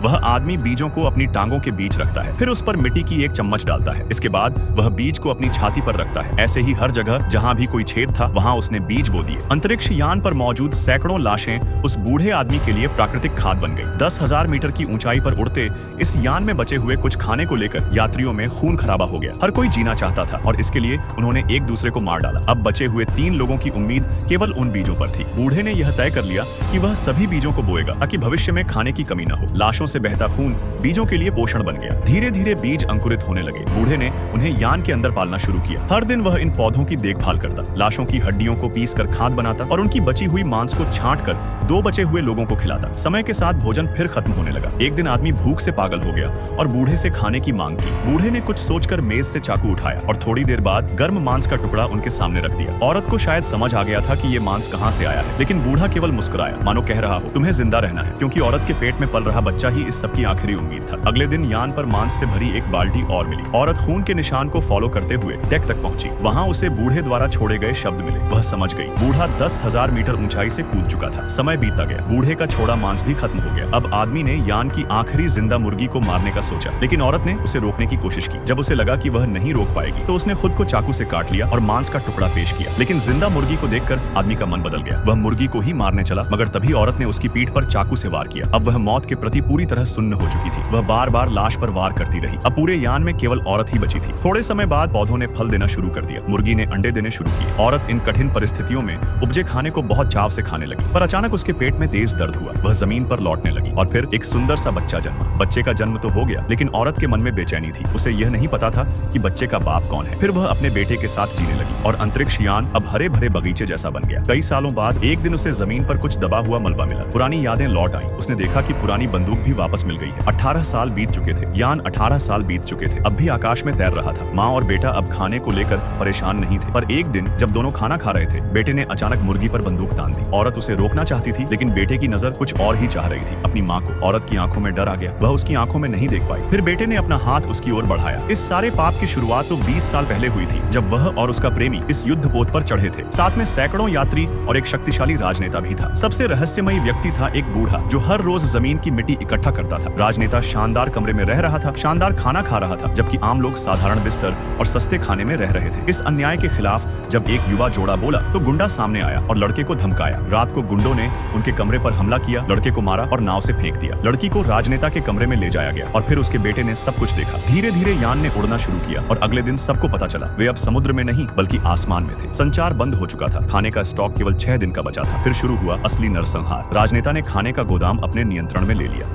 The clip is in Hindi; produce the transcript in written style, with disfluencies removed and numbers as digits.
वह आदमी बीजों को अपनी टांगों के बीच रखता है, फिर उस पर मिट्टी की एक चम्मच डालता है। इसके बाद वह बीज को अपनी छाती पर रखता है। ऐसे ही हर जगह जहां भी कोई छेद था वहां उसने बीज बो दिए। अंतरिक्ष यान पर मौजूद सैकड़ों लाशें उस बूढ़े आदमी के लिए प्राकृतिक खाद बन गई। 10,000 मीटर की ऊंचाई पर उड़ते इस यान में बचे हुए कुछ खाने को लेकर यात्रियों में खून खराबा हो गया। हर कोई जीना चाहता था और इसके लिए उन्होंने एक दूसरे को मार डाला। अब बचे हुए 3 लोगों की उम्मीद केवल उन बीजों पर थी। बूढ़े ने यह तय कर लिया कि वह सभी बीजों को बोएगा ताकि भविष्य में खाने की कमी न हो। लाशों से बहता खून बीजों के लिए पोषण बन गया। धीरे धीरे बीज अंकुरित होने लगे। बूढ़े ने उन्हें यान के अंदर पालना शुरू किया। हर दिन वह इन पौधों की देखभाल करता, लाशों की हड्डियों को पीस कर खाद बनाता और उनकी बची हुई मांस को छांट कर 2 बचे हुए लोगों को खिलाता। समय के साथ भोजन फिर खत्म होने लगा। एक दिन आदमी भूख से पागल हो गया और बूढ़े से खाने की मांग की। बूढ़े ने कुछ सोचकर मेज से चाकू उठाया और थोड़ी देर बाद गर्म मांस का टुकड़ा उनके सामने रख दिया। औरत को शायद समझ आ गया था कि ये मांस कहां से आया है, लेकिन बूढ़ा केवल मुस्कुराया, मानो कह रहा हो तुम्हें जिंदा रहना है, क्योंकि औरत के पेट में पल रहा बच्चा ही इस सबकी आखिरी उम्मीद था। अगले दिन यान पर मांस से भरी एक बाल्टी और मिली। औरत खून के निशान को फॉलो करते हुए डेक तक पहुंची। वहां उसे बूढ़े द्वारा छोड़े गए शब्द मिले। वह समझ गई। बूढ़ा 10,000 मीटर ऊंचाई से कूद चुका था। समय बीतता गया। बूढ़े का छोड़ा मांस भी खत्म हो गया। अब आदमी ने यान की आखिरी जिंदा मुर्गी को मारने का सोचा, लेकिन औरत ने उसे रोकने की कोशिश की। जब उसे लगा कि वह नहीं रोक पाएगी तो उसने खुद को चाकू से काट लिया और मांस का टुकड़ा पेश किया। लेकिन जिंदा मुर्गी को देखकर आदमी का मन बदल गया। वह मुर्गी को ही मारने चला, मगर तभी औरत ने उसकी पीठ पर चाकू से वार किया। अब वह मौत के प्रति पूरी तरह सुन्न हो चुकी थी। वह बार बार लाश पर वार करती रही। अब पूरे यान में केवल औरत ही बची थी। थोड़े समय बाद पौधों ने फल देना शुरू कर दिया। मुर्गी ने अंडे देने शुरू किए। औरत इन कठिन परिस्थितियों में उपजे खाने को बहुत चाव से खाने लगी, पर अचानक उसके पेट में तेज दर्द हुआ। वह जमीन पर लौटने लगी और फिर एक सुंदर सा बच्चा जन्मा। बच्चे का जन्म तो हो गया, लेकिन औरत के मन में बेचैनी थी। उसे यह नहीं पता था कि बच्चे का बाप कौन है। फिर वह अपने बेटे के साथ जीने लगी और अंतरिक्ष यान अब हरे भरे बगीचे जैसा बन गया। कई सालों बाद एक दिन उसे जमीन पर कुछ दबा हुआ मलबा मिला। पुरानी यादें लौट आईं। उसने देखा कि पुरानी बंदूक भी वापस मिल गई है। 18 साल बीत चुके थे। यान 18 साल बीत चुके थे। अब भी आकाश में तैर रहा था। माँ और बेटा अब खाने को लेकर परेशान नहीं थे, पर एक दिन जब दोनों खाना खा रहे थे, बेटे ने अचानक मुर्गी पर बंदूक तान दी। औरत उसे रोकना चाहती थी, लेकिन बेटे की नजर कुछ और ही चाह रही थी, अपनी माँ को। औरत की आंखों में डर आ गया। वह उसकी आंखों में नहीं देख पाई। फिर बेटे ने अपना हाथ उसकी ओर बढ़ाया। इस सारे पाप की शुरुआत तो 20 साल पहले हुई थी, जब वह और उसका प्रेमी इस युद्ध पोत पर चढ़े थे। साथ में सैकड़ों यात्री और एक शक्तिशाली राजनेता भी था। सबसे रहस्यमयी व्यक्ति था एक बूढ़ा जो हर रोज जमीन की मिट्टी इकट्ठा करता था। राजनेता शानदार कमरे में रह रहा था, शानदार खाना खा रहा था, जबकि आम लोग साधारण बिस्तर और सस्ते खाने में रह रहे थे। इस अन्याय के खिलाफ जब एक युवा जोड़ा बोला तो गुंडा सामने आया और लड़के को धमकाया। रात को गुंडों ने उनके कमरे पर हमला किया, लड़के को मारा और नाव से फेंक दिया। लड़की को राजनेता के कमरे में ले जाया गया और फिर उसके बेटे ने सब कुछ देखा। धीरे धीरे यान ने उड़ना शुरू किया और अगले दिन सबको पता चला वे अब समुद्र में नहीं बल्कि आसमान में थे। संचार बंद हो चुका था। खाने का स्टॉक केवल 6 दिन का बचा था। फिर शुरू हुआ असली नरसंहार। राजनेता ने खाने का गोदाम अपने नियंत्रण में ले लिया।